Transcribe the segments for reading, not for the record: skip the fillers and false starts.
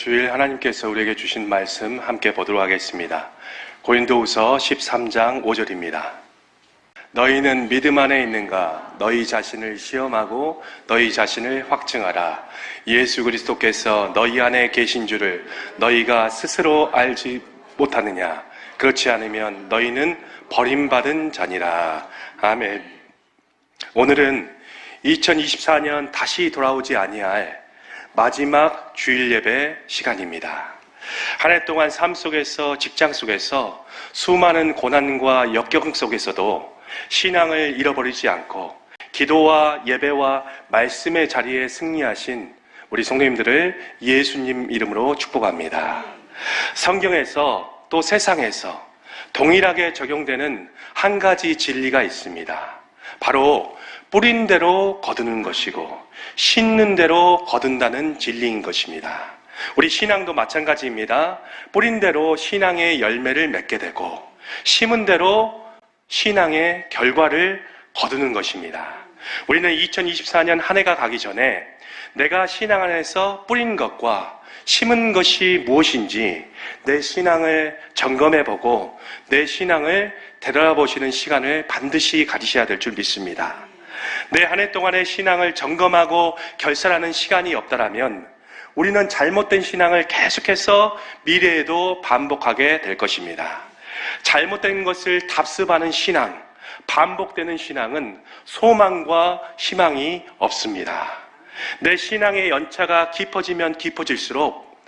주일 하나님께서 우리에게 주신 말씀 함께 보도록 하겠습니다. 고린도후서 13장 5절입니다. 너희는 믿음 안에 있는가? 너희 자신을 시험하고 너희 자신을 확증하라. 예수 그리스도께서 너희 안에 계신 줄을 너희가 스스로 알지 못하느냐? 그렇지 않으면 너희는 버림받은 자니라. 아멘. 오늘은 2024년 다시 돌아오지 아니할 마지막 주일 예배 시간입니다. 한 해 동안 삶 속에서, 직장 속에서 수많은 고난과 역경 속에서도 신앙을 잃어버리지 않고 기도와 예배와 말씀의 자리에 승리하신 우리 성도님들을 예수님 이름으로 축복합니다. 성경에서 또 세상에서 동일하게 적용되는 한 가지 진리가 있습니다. 바로 뿌린 대로 거두는 것이고 심는 대로 거둔다는 진리인 것입니다. 우리 신앙도 마찬가지입니다. 뿌린 대로 신앙의 열매를 맺게 되고 심은 대로 신앙의 결과를 거두는 것입니다. 우리는 2024년 한 해가 가기 전에 내가 신앙 안에서 뿌린 것과 심은 것이 무엇인지 내 신앙을 점검해보고 내 신앙을 되돌아보시는 시간을 반드시 가지셔야 될 줄 믿습니다. 내 한 해 동안의 신앙을 점검하고 결산하는 시간이 없다라면 우리는 잘못된 신앙을 계속해서 미래에도 반복하게 될 것입니다. 잘못된 것을 답습하는 신앙, 반복되는 신앙은 소망과 희망이 없습니다. 내 신앙의 연차가 깊어지면 깊어질수록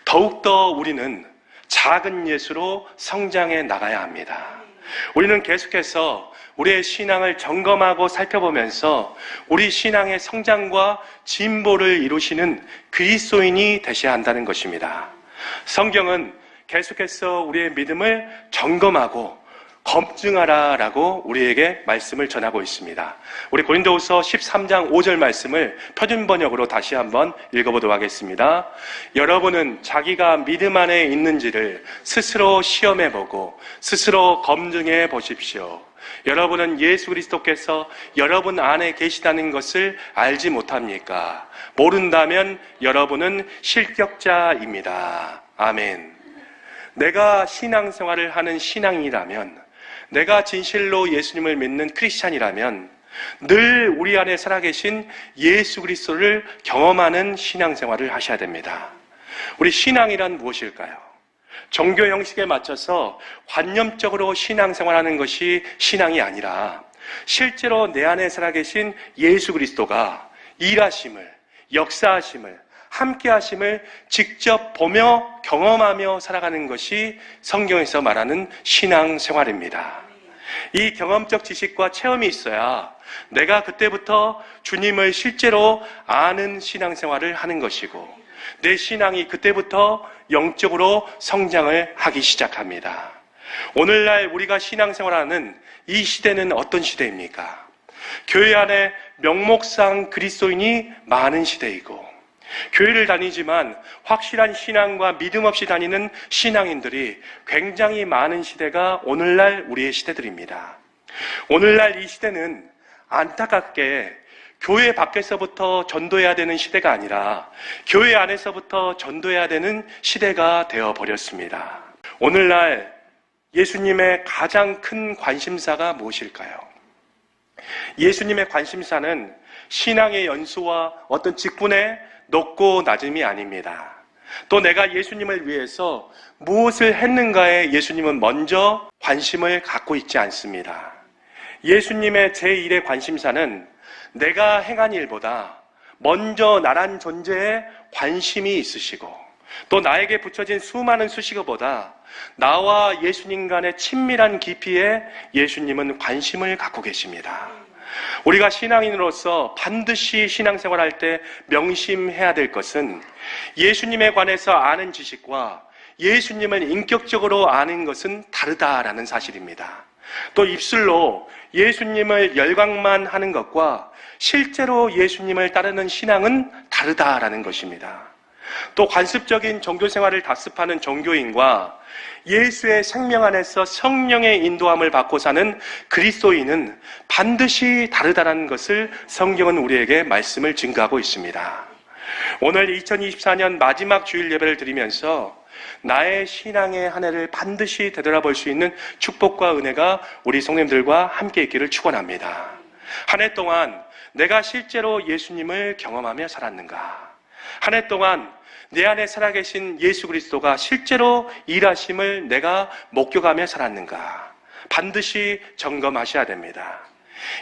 더욱더 우리는 작은 예수로 성장해 나가야 합니다. 우리는 계속해서 우리의 신앙을 점검하고 살펴보면서 우리 신앙의 성장과 진보를 이루시는 그리스도인이 되셔야 한다는 것입니다. 성경은 계속해서 우리의 믿음을 점검하고 검증하라라고 우리에게 말씀을 전하고 있습니다. 우리 고린도후서 13장 5절 말씀을 표준 번역으로 다시 한번 읽어보도록 하겠습니다. 여러분은 자기가 믿음 안에 있는지를 스스로 시험해보고 스스로 검증해 보십시오. 여러분은 예수 그리스도께서 여러분 안에 계시다는 것을 알지 못합니까? 모른다면 여러분은 실격자입니다. 아멘. 내가 신앙생활을 하는 신앙이라면, 내가 진실로 예수님을 믿는 크리스찬이라면 늘 우리 안에 살아계신 예수 그리스도를 경험하는 신앙생활을 하셔야 됩니다. 우리 신앙이란 무엇일까요? 종교 형식에 맞춰서 관념적으로 신앙생활하는 것이 신앙이 아니라 실제로 내 안에 살아계신 예수 그리스도가 일하심을, 역사하심을, 함께하심을 직접 보며 경험하며 살아가는 것이 성경에서 말하는 신앙생활입니다. 이 경험적 지식과 체험이 있어야 내가 그때부터 주님을 실제로 아는 신앙생활을 하는 것이고 내 신앙이 그때부터 영적으로 성장을 하기 시작합니다. 오늘날 우리가 신앙생활하는 이 시대는 어떤 시대입니까? 교회 안에 명목상 그리스도인이 많은 시대이고 교회를 다니지만 확실한 신앙과 믿음 없이 다니는 신앙인들이 굉장히 많은 시대가 오늘날 우리의 시대들입니다. 오늘날 이 시대는 안타깝게 교회 밖에서부터 전도해야 되는 시대가 아니라 교회 안에서부터 전도해야 되는 시대가 되어버렸습니다. 오늘날 예수님의 가장 큰 관심사가 무엇일까요? 예수님의 관심사는 신앙의 연수와 어떤 직분의 높고 낮음이 아닙니다. 또 내가 예수님을 위해서 무엇을 했는가에 예수님은 먼저 관심을 갖고 있지 않습니다. 예수님의 제1의 관심사는 내가 행한 일보다 먼저 나란 존재에 관심이 있으시고 또 나에게 붙여진 수많은 수식어보다 나와 예수님 간의 친밀한 깊이에 예수님은 관심을 갖고 계십니다. 우리가 신앙인으로서 반드시 신앙생활할 때 명심해야 될 것은 예수님에 관해서 아는 지식과 예수님을 인격적으로 아는 것은 다르다라는 사실입니다. 또 입술로 예수님을 열광만 하는 것과 실제로 예수님을 따르는 신앙은 다르다라는 것입니다. 또 관습적인 종교생활을 답습하는 종교인과 예수의 생명 안에서 성령의 인도함을 받고 사는 그리스도인은 반드시 다르다는 것을 성경은 우리에게 말씀을 증거하고 있습니다. 오늘 2024년 마지막 주일 예배를 드리면서 나의 신앙의 한 해를 반드시 되돌아볼 수 있는 축복과 은혜가 우리 성도님들과 함께 있기를 축원합니다. 한 해 동안 내가 실제로 예수님을 경험하며 살았는가? 한 해 동안 내 안에 살아계신 예수 그리스도가 실제로 일하심을 내가 목격하며 살았는가? 반드시 점검하셔야 됩니다.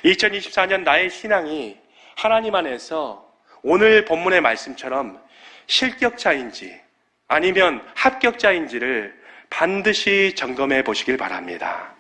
2024년 나의 신앙이 하나님 안에서 오늘 본문의 말씀처럼 실격자인지 아니면 합격자인지를 반드시 점검해 보시길 바랍니다.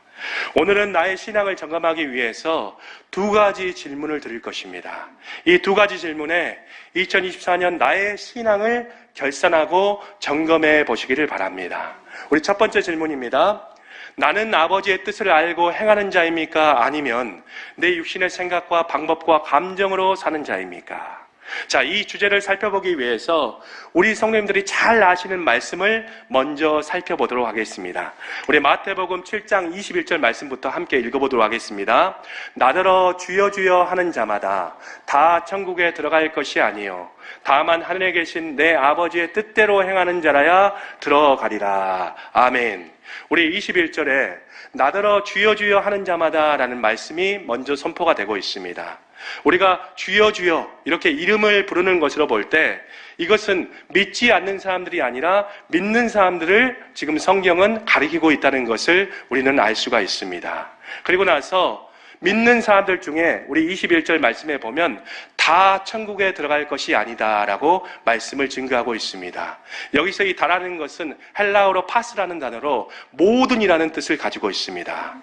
오늘은 나의 신앙을 점검하기 위해서 두 가지 질문을 드릴 것입니다. 이 두 가지 질문에 2024년 나의 신앙을 결산하고 점검해 보시기를 바랍니다. 우리 첫 번째 질문입니다. 나는 아버지의 뜻을 알고 행하는 자입니까? 아니면 내 육신의 생각과 방법과 감정으로 사는 자입니까? 자, 이 주제를 살펴보기 위해서 우리 성도님들이 잘 아시는 말씀을 먼저 살펴보도록 하겠습니다. 우리 마태복음 7장 21절 말씀부터 함께 읽어보도록 하겠습니다. 나더러 주여 주여 하는 자마다 다 천국에 들어갈 것이 아니요 다만 하늘에 계신 내 아버지의 뜻대로 행하는 자라야 들어가리라. 아멘. 우리 21절에 나더러 주여 주여 하는 자마다 라는 말씀이 먼저 선포가 되고 있습니다. 우리가 주여 주여 이렇게 이름을 부르는 것으로 볼 때 이것은 믿지 않는 사람들이 아니라 믿는 사람들을 지금 성경은 가리키고 있다는 것을 우리는 알 수가 있습니다. 그리고 나서 믿는 사람들 중에 우리 21절 말씀에 보면 다 천국에 들어갈 것이 아니다라고 말씀을 증거하고 있습니다. 여기서 이 다라는 것은 헬라어로 파스라는 단어로 모든이라는 뜻을 가지고 있습니다.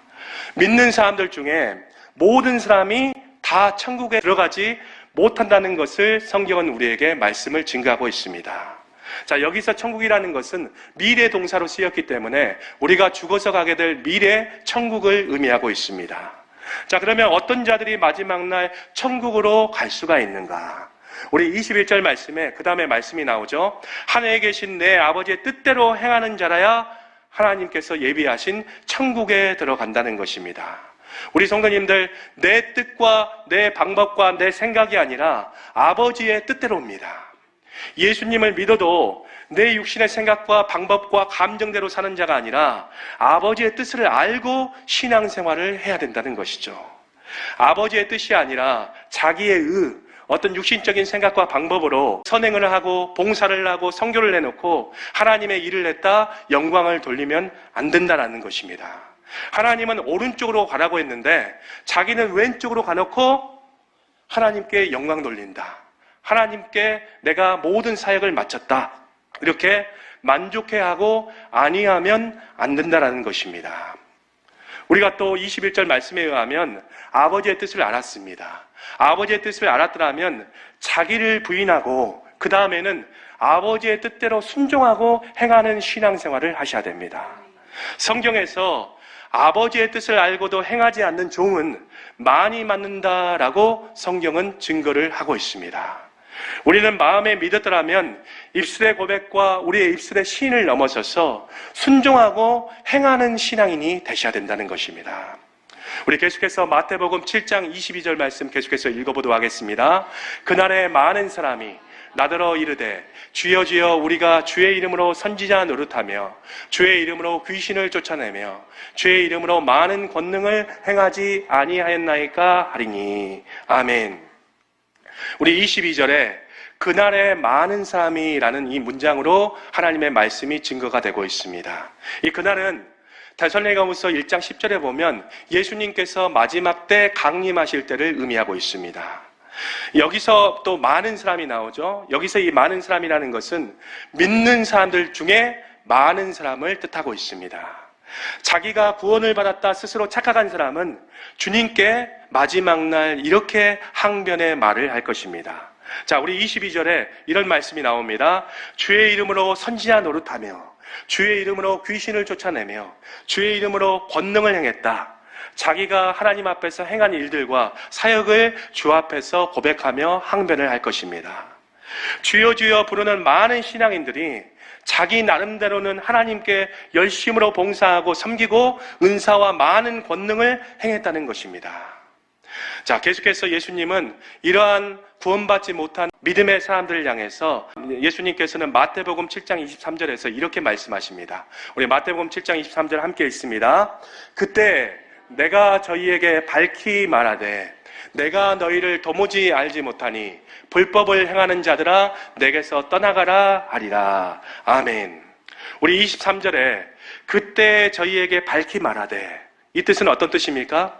믿는 사람들 중에 모든 사람이 다 천국에 들어가지 못한다는 것을 성경은 우리에게 말씀을 증거하고 있습니다. 자, 여기서 천국이라는 것은 미래 동사로 쓰였기 때문에 우리가 죽어서 가게 될 미래 천국을 의미하고 있습니다. 자, 그러면 어떤 자들이 마지막 날 천국으로 갈 수가 있는가? 우리 21절 말씀에 그 다음에 말씀이 나오죠. 하늘에 계신 내 아버지의 뜻대로 행하는 자라야 하나님께서 예비하신 천국에 들어간다는 것입니다. 우리 성도님들, 내 뜻과 내 방법과 내 생각이 아니라 아버지의 뜻대로입니다. 예수님을 믿어도 내 육신의 생각과 방법과 감정대로 사는 자가 아니라 아버지의 뜻을 알고 신앙생활을 해야 된다는 것이죠. 아버지의 뜻이 아니라 자기의 어떤 육신적인 생각과 방법으로 선행을 하고 봉사를 하고 선교를 내놓고 하나님의 일을 했다 영광을 돌리면 안 된다는 것입니다. 하나님은 오른쪽으로 가라고 했는데 자기는 왼쪽으로 가놓고 하나님께 영광 돌린다. 하나님께 내가 모든 사역을 마쳤다. 이렇게 만족해하고 아니하면 안 된다는 것입니다. 우리가 또 21절 말씀에 의하면 아버지의 뜻을 알았습니다. 아버지의 뜻을 알았더라면 자기를 부인하고 그 다음에는 아버지의 뜻대로 순종하고 행하는 신앙생활을 하셔야 됩니다. 성경에서 아버지의 뜻을 알고도 행하지 않는 종은 많이 맞는다라고 성경은 증거를 하고 있습니다. 우리는 마음에 믿었더라면 입술의 고백과 우리의 입술의 시인을 넘어서서 순종하고 행하는 신앙인이 되셔야 된다는 것입니다. 우리 계속해서 마태복음 7장 22절 말씀 계속해서 읽어보도록 하겠습니다. 그날에 많은 사람이 나더러 이르되 주여 주여 우리가 주의 이름으로 선지자 노릇하며 주의 이름으로 귀신을 쫓아내며 주의 이름으로 많은 권능을 행하지 아니하였나이까 하리니. 아멘. 우리 22절에 그날에 많은 사람이라는 이 문장으로 하나님의 말씀이 증거가 되고 있습니다. 이 그날은 데살로니가후서 1장 10절에 보면 예수님께서 마지막 때 강림하실 때를 의미하고 있습니다. 여기서 또 많은 사람이 나오죠. 여기서 이 많은 사람이라는 것은 믿는 사람들 중에 많은 사람을 뜻하고 있습니다. 자기가 구원을 받았다 스스로 착각한 사람은 주님께 마지막 날 이렇게 항변의 말을 할 것입니다. 자, 우리 22절에 이런 말씀이 나옵니다. 주의 이름으로 선지자 노릇하며 주의 이름으로 귀신을 쫓아내며 주의 이름으로 권능을 행했다. 자기가 하나님 앞에서 행한 일들과 사역을 주 앞에서 고백하며 항변을 할 것입니다. 주여 주여 부르는 많은 신앙인들이 자기 나름대로는 하나님께 열심으로 봉사하고 섬기고 은사와 많은 권능을 행했다는 것입니다. 자, 계속해서 예수님은 이러한 구원받지 못한 믿음의 사람들을 향해서 예수님께서는 마태복음 7장 23절에서 이렇게 말씀하십니다. 우리 마태복음 7장 23절 함께 읽습니다. 그때 내가 저희에게 밝히 말하되 내가 너희를 도무지 알지 못하니 불법을 행하는 자들아 내게서 떠나가라 하리라. 아멘. 우리 23절에 그때 저희에게 밝히 말하되, 이 뜻은 어떤 뜻입니까?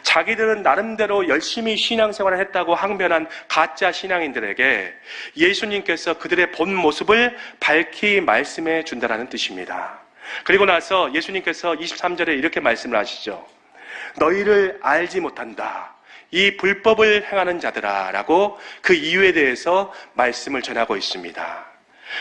자기들은 나름대로 열심히 신앙생활을 했다고 항변한 가짜 신앙인들에게 예수님께서 그들의 본 모습을 밝히 말씀해 준다라는 뜻입니다. 그리고 나서 예수님께서 23절에 이렇게 말씀을 하시죠. 너희를 알지 못한다, 이 불법을 행하는 자들아 라고 그 이유에 대해서 말씀을 전하고 있습니다.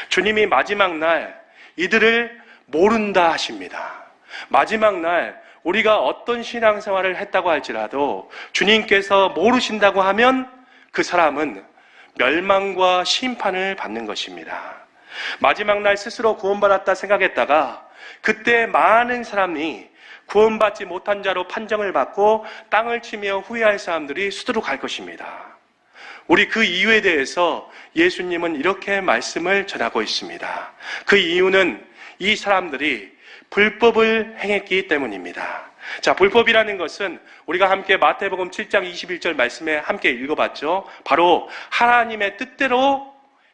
주님이 마지막 날 이들을 모른다 하십니다. 마지막 날 우리가 어떤 신앙생활을 했다고 할지라도 주님께서 모르신다고 하면 그 사람은 멸망과 심판을 받는 것입니다. 마지막 날 스스로 구원받았다 생각했다가 그때 많은 사람이 구원받지 못한 자로 판정을 받고 땅을 치며 후회할 사람들이 수두룩 갈 것입니다. 우리 그 이유에 대해서 예수님은 이렇게 말씀을 전하고 있습니다. 그 이유는 이 사람들이 불법을 행했기 때문입니다. 자, 불법이라는 것은 우리가 함께 마태복음 7장 21절 말씀에 함께 읽어봤죠. 바로 하나님의 뜻대로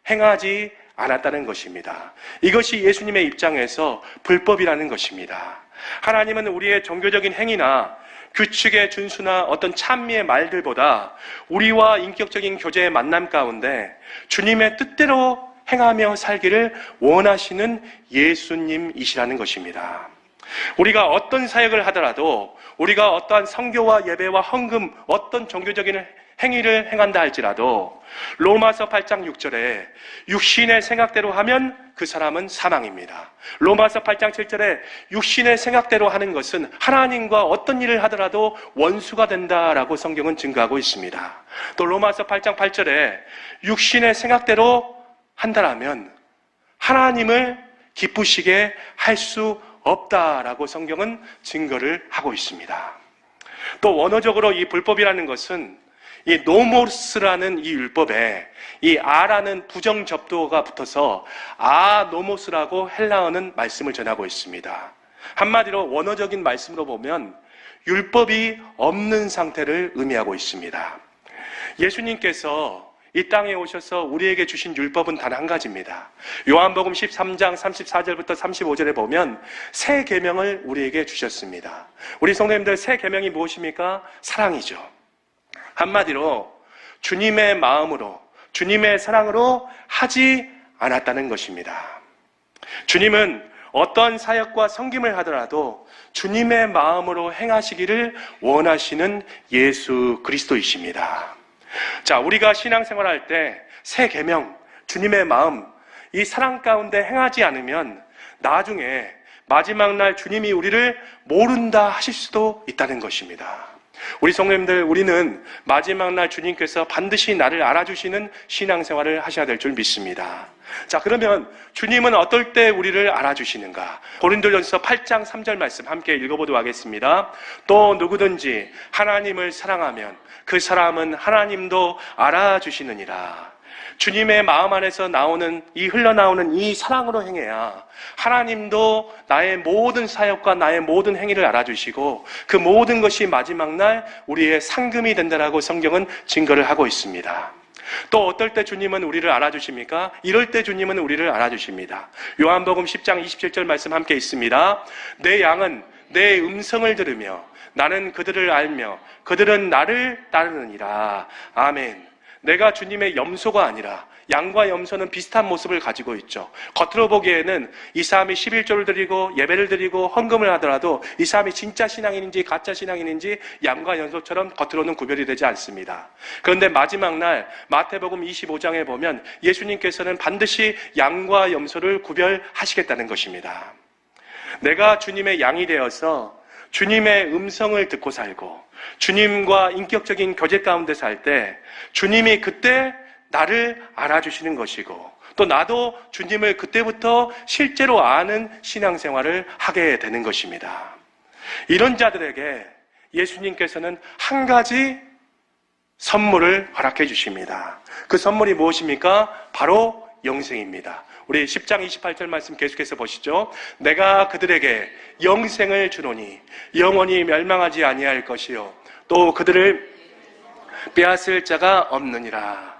행하지 않았다는 것입니다. 이것이 예수님의 입장에서 불법이라는 것입니다. 하나님은 우리의 종교적인 행위나 규칙의 준수나 어떤 찬미의 말들보다 우리와 인격적인 교제의 만남 가운데 주님의 뜻대로 행하며 살기를 원하시는 예수님이시라는 것입니다. 우리가 어떤 사역을 하더라도, 우리가 어떠한 선교와 예배와 헌금, 어떤 종교적인 행위를 행한다 할지라도 로마서 8장 6절에 육신의 생각대로 하면 그 사람은 사망입니다. 로마서 8장 7절에 육신의 생각대로 하는 것은 하나님과 어떤 일을 하더라도 원수가 된다라고 성경은 증거하고 있습니다. 또 로마서 8장 8절에 육신의 생각대로 한다라면 하나님을 기쁘시게 할 수 없다라고 성경은 증거를 하고 있습니다. 또 원어적으로 이 불법이라는 것은 이 노모스라는 이 율법에 이 아라는 부정접두어가 붙어서 아노모스라고 헬라어는 말씀을 전하고 있습니다. 한마디로 원어적인 말씀으로 보면 율법이 없는 상태를 의미하고 있습니다. 예수님께서 이 땅에 오셔서 우리에게 주신 율법은 단 한 가지입니다. 요한복음 13장 34절부터 35절에 보면 새 계명을 우리에게 주셨습니다. 우리 성도님들, 새 계명이 무엇입니까? 사랑이죠. 한마디로 주님의 마음으로, 주님의 사랑으로 하지 않았다는 것입니다. 주님은 어떤 사역과 섬김을 하더라도 주님의 마음으로 행하시기를 원하시는 예수 그리스도이십니다. 자, 우리가 신앙생활할 때 새 계명, 주님의 마음, 이 사랑 가운데 행하지 않으면 나중에 마지막 날 주님이 우리를 모른다 하실 수도 있다는 것입니다. 우리 성도님들, 우리는 마지막 날 주님께서 반드시 나를 알아주시는 신앙생활을 하셔야 될 줄 믿습니다. 자, 그러면 주님은 어떨 때 우리를 알아주시는가? 고린도전서 8장 3절 말씀 함께 읽어보도록 하겠습니다. 또 누구든지 하나님을 사랑하면 그 사람은 하나님도 알아주시느니라. 주님의 마음 안에서 흘러나오는 이 사랑으로 행해야 하나님도 나의 모든 사역과 나의 모든 행위를 알아주시고 그 모든 것이 마지막 날 우리의 상금이 된다라고 성경은 증거를 하고 있습니다. 또 어떨 때 주님은 우리를 알아주십니까? 이럴 때 주님은 우리를 알아주십니다. 요한복음 10장 27절 말씀 함께 있습니다. 내 양은 내 음성을 들으며 나는 그들을 알며 그들은 나를 따르느니라. 아멘. 내가 주님의 염소가 아니라, 양과 염소는 비슷한 모습을 가지고 있죠. 겉으로 보기에는 이 사람이 11조를 드리고 예배를 드리고 헌금을 하더라도 이 사람이 진짜 신앙인인지 가짜 신앙인인지 양과 염소처럼 겉으로는 구별이 되지 않습니다. 그런데 마지막 날 마태복음 25장에 보면 예수님께서는 반드시 양과 염소를 구별하시겠다는 것입니다. 내가 주님의 양이 되어서 주님의 음성을 듣고 살고 주님과 인격적인 교제 가운데 살 때 주님이 그때 나를 알아주시는 것이고 또 나도 주님을 그때부터 실제로 아는 신앙생활을 하게 되는 것입니다. 이런 자들에게 예수님께서는 한 가지 선물을 허락해 주십니다. 그 선물이 무엇입니까? 바로 영생입니다. 우리 10장 28절 말씀 계속해서 보시죠. 내가 그들에게 영생을 주노니 영원히 멸망하지 아니할 것이요 또 그들을 빼앗을 자가 없느니라.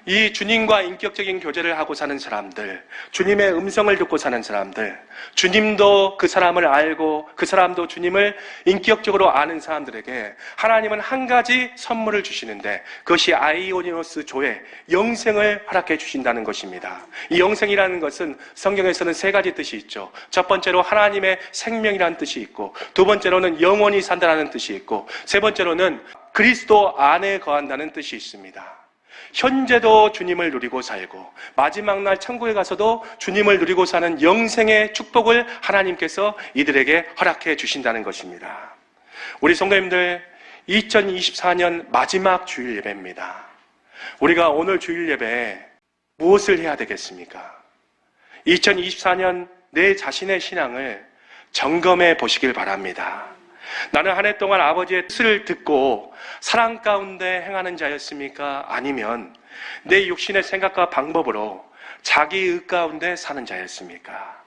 이 주님과 인격적인 교제를 하고 사는 사람들, 주님의 음성을 듣고 사는 사람들, 주님도 그 사람을 알고 그 사람도 주님을 인격적으로 아는 사람들에게 하나님은 한 가지 선물을 주시는데 그것이 아이오니오스 조의 영생을 허락해 주신다는 것입니다. 이 영생이라는 것은 성경에서는 세 가지 뜻이 있죠. 첫 번째로 하나님의 생명이라는 뜻이 있고, 두 번째로는 영원히 산다는 뜻이 있고, 세 번째로는 그리스도 안에 거한다는 뜻이 있습니다. 현재도 주님을 누리고 살고 마지막 날 천국에 가서도 주님을 누리고 사는 영생의 축복을 하나님께서 이들에게 허락해 주신다는 것입니다. 우리 성도님들, 2024년 마지막 주일 예배입니다. 우리가 오늘 주일 예배에 무엇을 해야 되겠습니까? 2024년 내 자신의 신앙을 점검해 보시길 바랍니다. 나는 한 해 동안 아버지의 뜻을 듣고 사랑 가운데 행하는 자였습니까? 아니면 내 육신의 생각과 방법으로 자기 의 가운데 사는 자였습니까?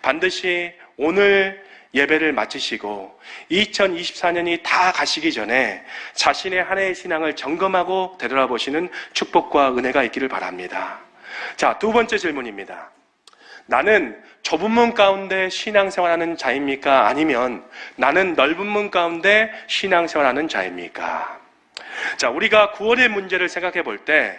반드시 오늘 예배를 마치시고 2024년이 다 가시기 전에 자신의 한 해의 신앙을 점검하고 되돌아보시는 축복과 은혜가 있기를 바랍니다. 자, 두 번째 질문입니다. 나는 좁은 문 가운데 신앙생활하는 자입니까? 아니면 나는 넓은 문 가운데 신앙생활하는 자입니까? 자, 우리가 구원의 문제를 생각해 볼 때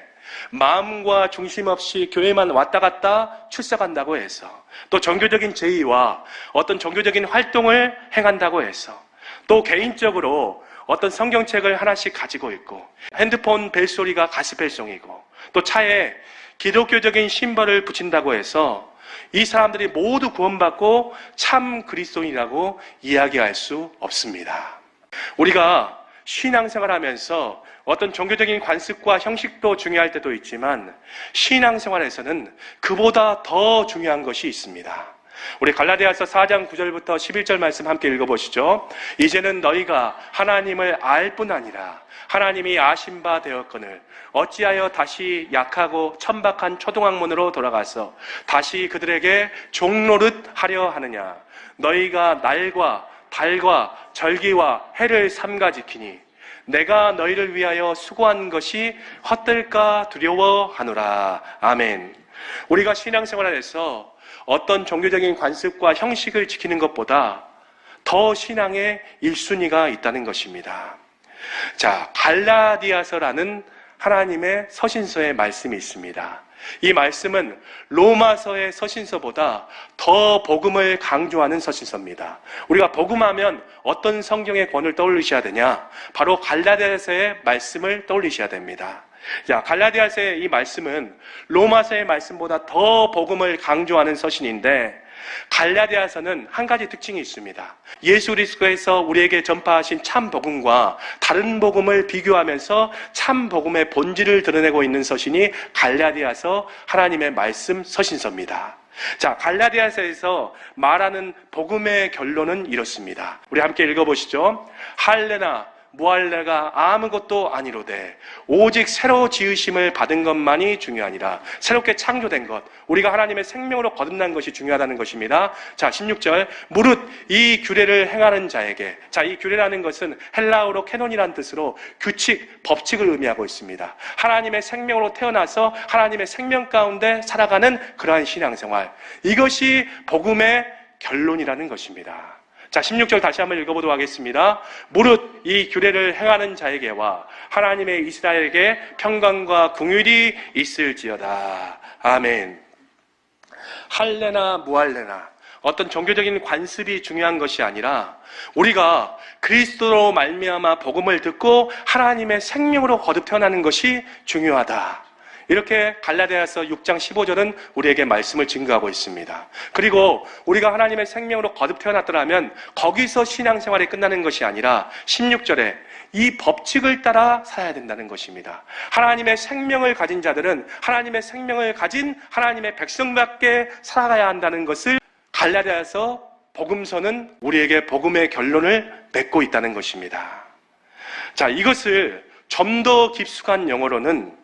마음과 중심 없이 교회만 왔다 갔다 출석한다고 해서, 또 종교적인 제의와 어떤 종교적인 활동을 행한다고 해서, 또 개인적으로 어떤 성경책을 하나씩 가지고 있고 핸드폰 벨소리가 가스펠송이고 또 차에 기독교적인 심벌을 붙인다고 해서 이 사람들이 모두 구원받고 참 그리스도인이라고 이야기할 수 없습니다. 우리가 신앙생활하면서 어떤 종교적인 관습과 형식도 중요할 때도 있지만 신앙생활에서는 그보다 더 중요한 것이 있습니다. 우리 갈라디아서 4장 9절부터 11절 말씀 함께 읽어보시죠. 이제는 너희가 하나님을 알 뿐 아니라 하나님이 아신 바 되었거늘 어찌하여 다시 약하고 천박한 초등학문으로 돌아가서 다시 그들에게 종노릇 하려 하느냐. 너희가 날과 달과 절기와 해를 삼가 지키니 내가 너희를 위하여 수고한 것이 헛될까 두려워하노라. 아멘. 우리가 신앙생활에서 어떤 종교적인 관습과 형식을 지키는 것보다 더 신앙의 1순위가 있다는 것입니다. 자, 갈라디아서라는 하나님의 서신서의 말씀이 있습니다. 이 말씀은 로마서의 서신서보다 더 복음을 강조하는 서신서입니다. 우리가 복음하면 어떤 성경의 권을 떠올리셔야 되냐? 바로 갈라디아서의 말씀을 떠올리셔야 됩니다. 자, 갈라디아서의 이 말씀은 로마서의 말씀보다 더 복음을 강조하는 서신인데 갈라디아서는 한 가지 특징이 있습니다. 예수 그리스도께서 우리에게 전파하신 참 복음과 다른 복음을 비교하면서 참 복음의 본질을 드러내고 있는 서신이 갈라디아서 하나님의 말씀 서신서입니다. 자, 갈라디아서에서 말하는 복음의 결론은 이렇습니다. 우리 함께 읽어보시죠. 할례나 무할례가 아무것도 아니로되 오직 새로 지으심을 받은 것만이 중요하니라. 새롭게 창조된 것, 우리가 하나님의 생명으로 거듭난 것이 중요하다는 것입니다. 자, 16절 무릇 이 규례를 행하는 자에게, 자, 이 규례라는 것은 헬라어로 캐논이라는 뜻으로 규칙, 법칙을 의미하고 있습니다. 하나님의 생명으로 태어나서 하나님의 생명 가운데 살아가는 그러한 신앙생활, 이것이 복음의 결론이라는 것입니다. 자, 16절 다시 한번 읽어보도록 하겠습니다. 무릇 이 규례를 행하는 자에게와 하나님의 이스라엘에게 평강과 긍휼이 있을지어다. 아멘. 할례나 무할례나 어떤 종교적인 관습이 중요한 것이 아니라 우리가 그리스도로 말미암아 복음을 듣고 하나님의 생명으로 거듭 태어나는 것이 중요하다. 이렇게 갈라디아서 6장 15절은 우리에게 말씀을 증거하고 있습니다. 그리고 우리가 하나님의 생명으로 거듭 태어났더라면 거기서 신앙생활이 끝나는 것이 아니라 16절에 이 법칙을 따라 살아야 된다는 것입니다. 하나님의 생명을 가진 자들은 하나님의 생명을 가진 하나님의 백성답게 살아가야 한다는 것을 갈라디아서 복음서는 우리에게 복음의 결론을 맺고 있다는 것입니다. 자, 이것을 좀 더 깊숙한 영어로는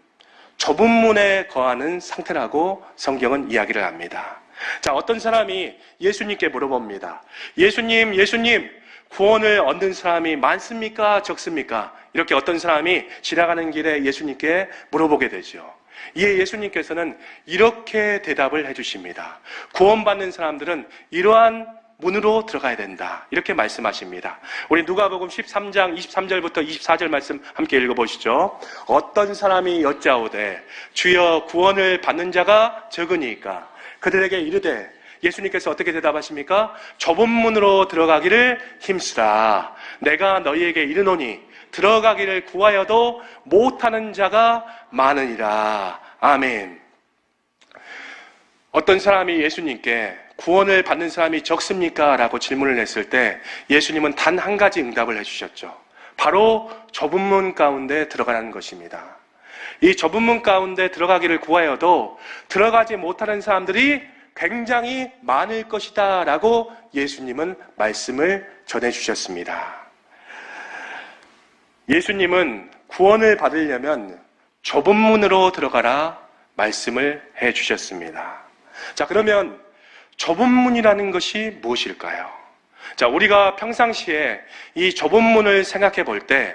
좁은 문에 거하는 상태라고 성경은 이야기를 합니다. 자, 어떤 사람이 예수님께 물어봅니다. 예수님, 구원을 얻는 사람이 많습니까? 적습니까? 이렇게 어떤 사람이 지나가는 길에 예수님께 물어보게 되죠. 이에 예수님께서는 이렇게 대답을 해주십니다. 구원받는 사람들은 이러한 문으로 들어가야 된다. 이렇게 말씀하십니다. 우리 누가복음 13장 23절부터 24절 말씀 함께 읽어보시죠. 어떤 사람이 여짜오되 주여 구원을 받는 자가 적으니까 그들에게 이르되, 예수님께서 어떻게 대답하십니까? 좁은 문으로 들어가기를 힘쓰라. 내가 너희에게 이르노니 들어가기를 구하여도 못하는 자가 많으니라. 아멘. 어떤 사람이 예수님께 구원을 받는 사람이 적습니까? 라고 질문을 했을 때 예수님은 단 한 가지 응답을 해주셨죠. 바로 좁은 문 가운데 들어가라는 것입니다. 이 좁은 문 가운데 들어가기를 구하여도 들어가지 못하는 사람들이 굉장히 많을 것이다 라고 예수님은 말씀을 전해주셨습니다. 예수님은 구원을 받으려면 좁은 문으로 들어가라 말씀을 해주셨습니다. 자, 그러면 좁은 문이라는 것이 무엇일까요? 자, 우리가 평상시에 이 좁은 문을 생각해 볼 때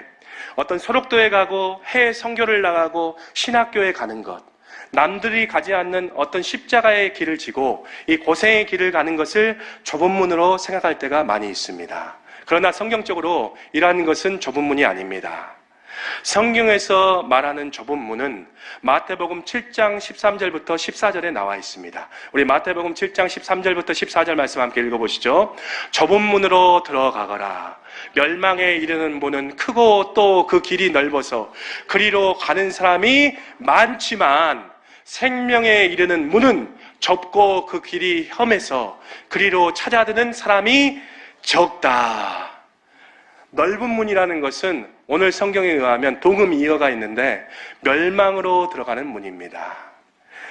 어떤 소록도에 가고 해외 선교를 나가고 신학교에 가는 것, 남들이 가지 않는 어떤 십자가의 길을 지고 이 고생의 길을 가는 것을 좁은 문으로 생각할 때가 많이 있습니다. 그러나 성경적으로 이러한 것은 좁은 문이 아닙니다. 성경에서 말하는 좁은 문은 마태복음 7장 13절부터 14절에 나와 있습니다. 우리 마태복음 7장 13절부터 14절 말씀 함께 읽어보시죠. 좁은 문으로 들어가거라. 멸망에 이르는 문은 크고 또 그 길이 넓어서 그리로 가는 사람이 많지만 생명에 이르는 문은 좁고 그 길이 험해서 그리로 찾아드는 사람이 적다. 넓은 문이라는 것은 오늘 성경에 의하면 동음이어가 있는데 멸망으로 들어가는 문입니다.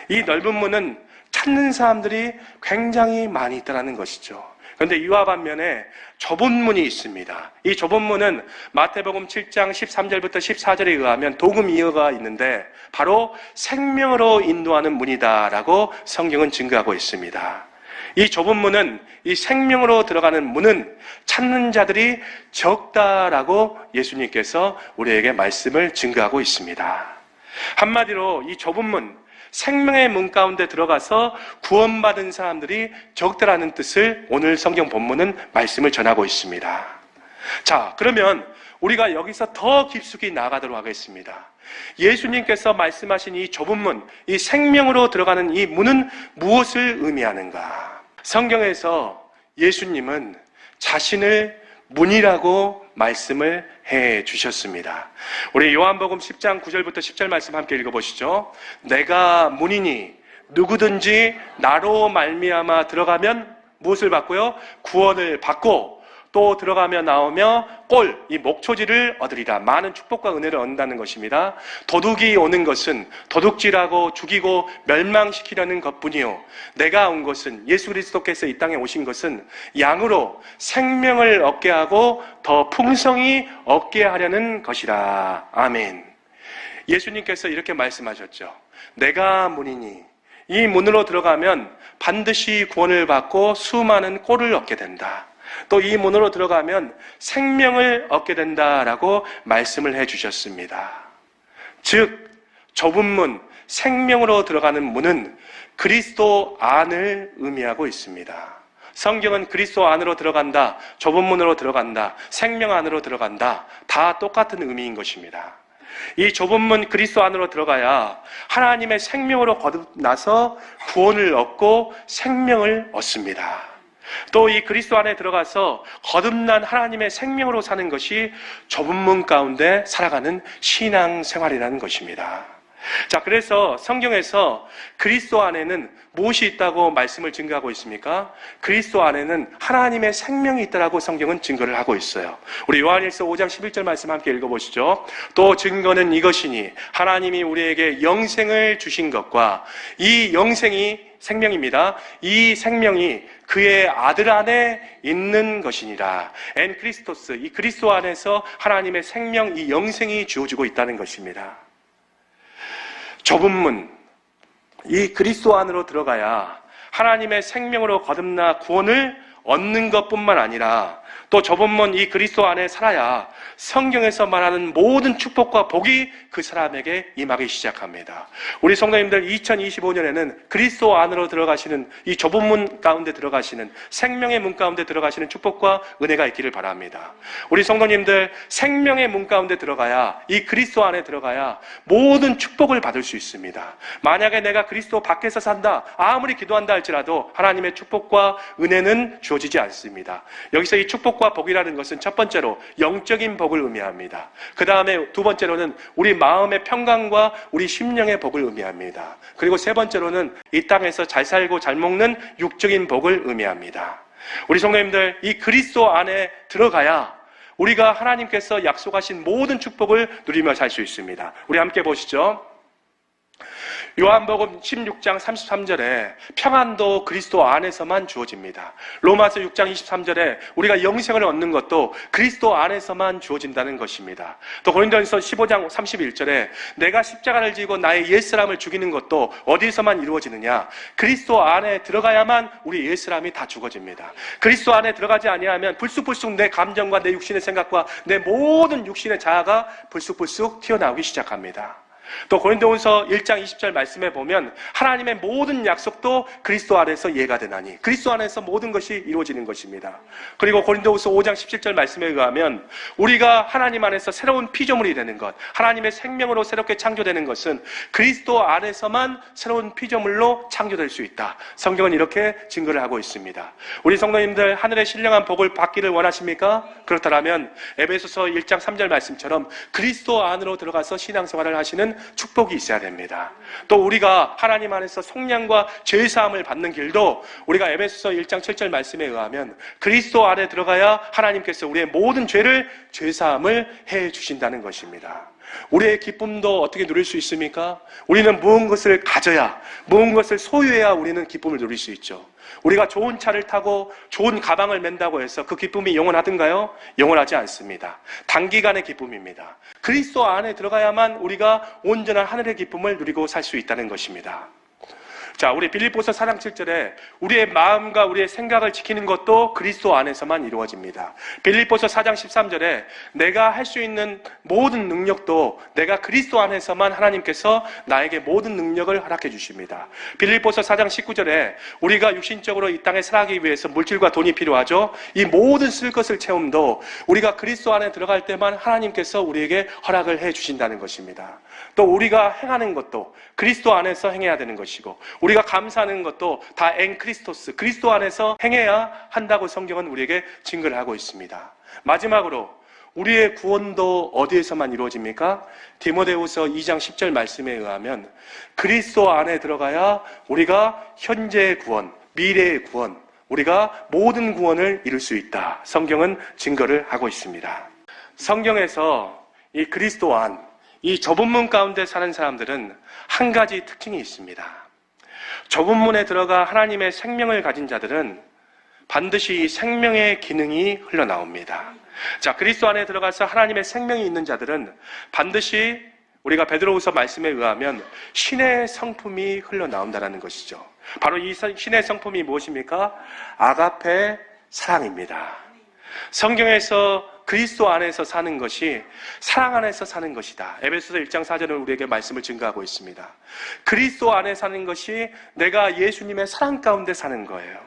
이 넓은 문은 찾는 사람들이 굉장히 많이 있다는 것이죠. 그런데 이와 반면에 좁은 문이 있습니다. 이 좁은 문은 마태복음 7장 13절부터 14절에 의하면 동음이어가 있는데 바로 생명으로 인도하는 문이다라고 성경은 증거하고 있습니다. 이 좁은 문은, 이 생명으로 들어가는 문은 찾는 자들이 적다라고 예수님께서 우리에게 말씀을 증거하고 있습니다. 한마디로 이 좁은 문, 생명의 문 가운데 들어가서 구원받은 사람들이 적다라는 뜻을 오늘 성경 본문은 말씀을 전하고 있습니다. 자, 그러면 우리가 여기서 더 깊숙이 나아가도록 하겠습니다. 예수님께서 말씀하신 이 좁은 문, 이 생명으로 들어가는 이 문은 무엇을 의미하는가? 성경에서 예수님은 자신을 문이라고 말씀을 해 주셨습니다. 우리 요한복음 10장 9절부터 10절 말씀 함께 읽어보시죠. 내가 문이니 누구든지 나로 말미암아 들어가면 무엇을 받고요? 구원을 받고 또 들어가며 나오며 이 목초지를 얻으리라. 많은 축복과 은혜를 얻는다는 것입니다. 도둑이 오는 것은 도둑질하고 죽이고 멸망시키려는 것뿐이요, 내가 온 것은, 예수 그리스도께서 이 땅에 오신 것은 양으로 생명을 얻게 하고 더 풍성히 얻게 하려는 것이라. 아멘. 예수님께서 이렇게 말씀하셨죠. 내가 문이니 이 문으로 들어가면 반드시 구원을 받고 수많은 꼴을 얻게 된다. 또 이 문으로 들어가면 생명을 얻게 된다라고 말씀을 해주셨습니다. 즉 좁은 문, 생명으로 들어가는 문은 그리스도 안을 의미하고 있습니다. 성경은 그리스도 안으로 들어간다, 좁은 문으로 들어간다, 생명 안으로 들어간다, 다 똑같은 의미인 것입니다. 이 좁은 문 그리스도 안으로 들어가야 하나님의 생명으로 거듭나서 구원을 얻고 생명을 얻습니다. 또 이 그리스도 안에 들어가서 거듭난 하나님의 생명으로 사는 것이 좁은 문 가운데 살아가는 신앙생활이라는 것입니다. 자, 그래서 성경에서 그리스도 안에는 무엇이 있다고 말씀을 증거하고 있습니까? 그리스도 안에는 하나님의 생명이 있다라고 성경은 증거를 하고 있어요. 우리 요한일서 5장 11절 말씀 함께 읽어보시죠. 또 증거는 이것이니 하나님이 우리에게 영생을 주신 것과 이 영생이 생명입니다. 이 생명이 그의 아들 안에 있는 것이니라. 엔 크리스토스, 이 그리스도 안에서 하나님의 생명, 이 영생이 주어지고 있다는 것입니다. 좁은 문, 이 그리스도 안으로 들어가야 하나님의 생명으로 거듭나 구원을 얻는 것뿐만 아니라 또 좁은 문 이 그리스도 안에 살아야 성경에서 말하는 모든 축복과 복이 그 사람에게 임하기 시작합니다. 우리 성도님들 2025년에는 그리스도 안으로 들어가시는 이 좁은 문 가운데 들어가시는 생명의 문 가운데 들어가시는 축복과 은혜가 있기를 바랍니다. 우리 성도님들 생명의 문 가운데 들어가야 이 그리스도 안에 들어가야 모든 축복을 받을 수 있습니다. 만약에 내가 그리스도 밖에서 산다 아무리 기도한다 할지라도 하나님의 축복과 은혜는 주어지지 않습니다. 여기서 이 축복과 복이라는 것은 첫 번째로 영적인 복을 의미합니다. 그 다음에 두 번째로는 우리 마음의 평강과 우리 심령의 복을 의미합니다. 그리고 세 번째로는 이 땅에서 잘 살고 잘 먹는 육적인 복을 의미합니다. 우리 성도님들 이 그리스도 안에 들어가야 우리가 하나님께서 약속하신 모든 축복을 누리며 살 수 있습니다. 우리 함께 보시죠. 요한복음 16장 33절에 평안도 그리스도 안에서만 주어집니다. 로마서 6장 23절에 우리가 영생을 얻는 것도 그리스도 안에서만 주어진다는 것입니다. 또 고린도전서 15장 31절에 내가 십자가를 지고 나의 옛사람을 죽이는 것도 어디서만 이루어지느냐? 그리스도 안에 들어가야만 우리 옛사람이 다 죽어집니다. 그리스도 안에 들어가지 아니하면 불쑥불쑥 내 감정과 내 육신의 생각과 내 모든 육신의 자아가 불쑥불쑥 튀어나오기 시작합니다. 또 고린도후서 1장 20절 말씀에 보면 하나님의 모든 약속도 그리스도 안에서 이해가 되나니 그리스도 안에서 모든 것이 이루어지는 것입니다. 그리고 고린도후서 5장 17절 말씀에 의하면 우리가 하나님 안에서 새로운 피조물이 되는 것, 하나님의 생명으로 새롭게 창조되는 것은 그리스도 안에서만 새로운 피조물로 창조될 수 있다. 성경은 이렇게 증거를 하고 있습니다. 우리 성도님들 하늘의 신령한 복을 받기를 원하십니까? 그렇다면 에베소서 1장 3절 말씀처럼 그리스도 안으로 들어가서 신앙생활을 하시는 축복이 있어야 됩니다. 또 우리가 하나님 안에서 속량과 죄사함을 받는 길도 우리가 에베소서 1장 7절 말씀에 의하면 그리스도 안에 들어가야 하나님께서 우리의 모든 죄를 죄사함을 해 주신다는 것입니다. 우리의 기쁨도 어떻게 누릴 수 있습니까? 우리는 무언 것을 가져야, 무언 것을 소유해야 우리는 기쁨을 누릴 수 있죠. 우리가 좋은 차를 타고 좋은 가방을 맨다고 해서 그 기쁨이 영원하든가요? 영원하지 않습니다. 단기간의 기쁨입니다. 그리스도 안에 들어가야만 우리가 온전한 하늘의 기쁨을 누리고 살 수 있다는 것입니다. 자, 우리 빌립보서 4장 7절에 우리의 마음과 우리의 생각을 지키는 것도 그리스도 안에서만 이루어집니다. 빌립보서 4장 13절에 내가 할 수 있는 모든 능력도 내가 그리스도 안에서만 하나님께서 나에게 모든 능력을 허락해 주십니다. 빌립보서 4장 19절에 우리가 육신적으로 이 땅에 살아가기 위해서 물질과 돈이 필요하죠. 이 모든 쓸 것을 채움도 우리가 그리스도 안에 들어갈 때만 하나님께서 우리에게 허락을 해 주신다는 것입니다. 또 우리가 행하는 것도 그리스도 안에서 행해야 되는 것이고 우리가 감사하는 것도 다 엔 크리스토스, 그리스도 안에서 행해야 한다고 성경은 우리에게 증거를 하고 있습니다. 마지막으로 우리의 구원도 어디에서만 이루어집니까? 디모데후서 2장 10절 말씀에 의하면 그리스도 안에 들어가야 우리가 현재의 구원, 미래의 구원, 우리가 모든 구원을 이룰 수 있다. 성경은 증거를 하고 있습니다. 성경에서 이 그리스도 안, 이 좁은 문 가운데 사는 사람들은 한 가지 특징이 있습니다. 좁은 문에 들어가 하나님의 생명을 가진 자들은 반드시 생명의 기능이 흘러나옵니다. 자, 그리스도 안에 들어가서 하나님의 생명이 있는 자들은 반드시 우리가 베드로후서 말씀에 의하면 신의 성품이 흘러나온다는 것이죠. 바로 이 신의 성품이 무엇입니까? 아가페 사랑입니다. 성경에서 그리스도 안에서 사는 것이 사랑 안에서 사는 것이다. 에베소서 1장 4절은 우리에게 말씀을 증거하고 있습니다. 그리스도 안에 사는 것이 내가 예수님의 사랑 가운데 사는 거예요.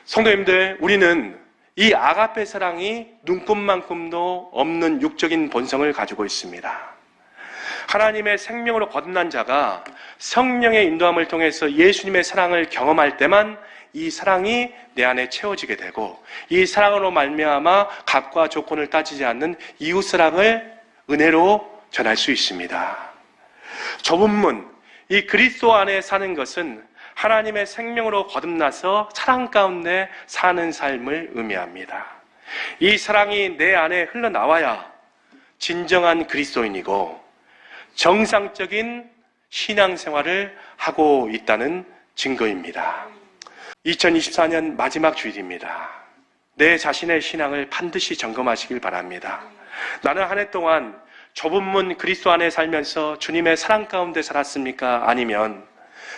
성도님들, 우리는 이 아가페 사랑이 눈꽃만큼도 없는 육적인 본성을 가지고 있습니다. 하나님의 생명으로 거듭난 자가 성령의 인도함을 통해서 예수님의 사랑을 경험할 때만 이 사랑이 내 안에 채워지게 되고 이 사랑으로 말미암아 값과 조건을 따지지 않는 이웃사랑을 은혜로 전할 수 있습니다. 좁은 문, 이 그리스도 안에 사는 것은 하나님의 생명으로 거듭나서 사랑 가운데 사는 삶을 의미합니다. 이 사랑이 내 안에 흘러나와야 진정한 그리스도인이고 정상적인 신앙생활을 하고 있다는 증거입니다. 2024년 마지막 주일입니다. 내 자신의 신앙을 반드시 점검하시길 바랍니다. 나는 한 해 동안 좁은 문 그리스도 안에 살면서 주님의 사랑 가운데 살았습니까? 아니면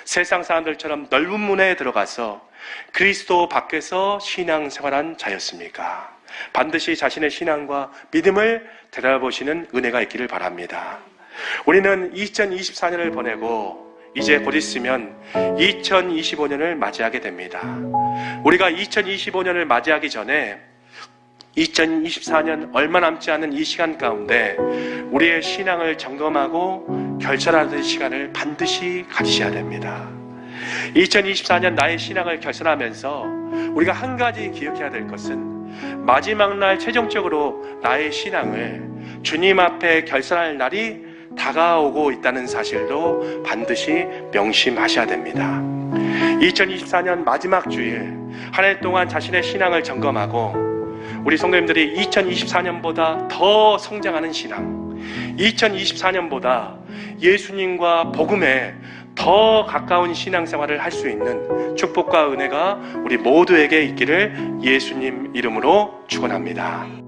세상 사람들처럼 넓은 문에 들어가서 그리스도 밖에서 신앙생활한 자였습니까? 반드시 자신의 신앙과 믿음을 되돌아보시는 은혜가 있기를 바랍니다. 우리는 2024년을 보내고 이제 곧 있으면 2025년을 맞이하게 됩니다. 우리가 2025년을 맞이하기 전에 2024년 얼마 남지 않은 이 시간 가운데 우리의 신앙을 점검하고 결산하는 시간을 반드시 가지셔야 됩니다. 2024년 나의 신앙을 결산하면서 우리가 한 가지 기억해야 될 것은 마지막 날 최종적으로 나의 신앙을 주님 앞에 결산할 날이 다가오고 있다는 사실도 반드시 명심하셔야 됩니다. 2024년 마지막 주일 한 해 동안 자신의 신앙을 점검하고 우리 성도님들이 2024년보다 더 성장하는 신앙, 2024년보다 예수님과 복음에 더 가까운 신앙생활을 할 수 있는 축복과 은혜가 우리 모두에게 있기를 예수님 이름으로 축원합니다.